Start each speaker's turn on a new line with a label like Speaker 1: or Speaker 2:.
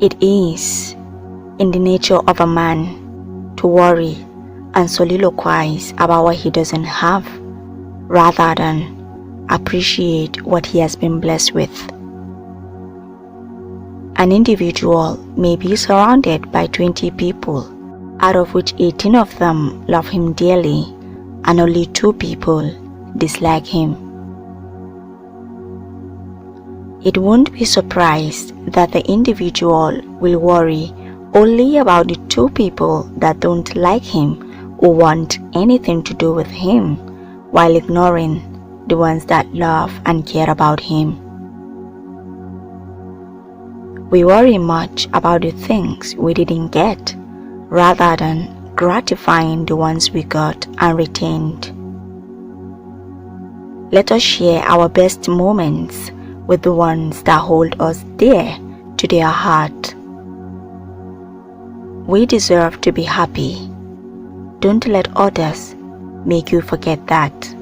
Speaker 1: It is in the nature of a man to worry and soliloquize about what he doesn't have, rather than appreciate what he has been blessed with. An individual may be surrounded by 20 people, out of which 18 of them love him dearly and only 2 people dislike him. It won't be surprised that the individual will worry only about the 2 people that don't like him or want anything to do with him, while ignoring the ones that love and care about him. We worry much about the things we didn't get, rather than gratifying the ones we got and retained. Let us share our best moments with the ones that hold us dear to their heart. We deserve to be happy. Don't let others make you forget that.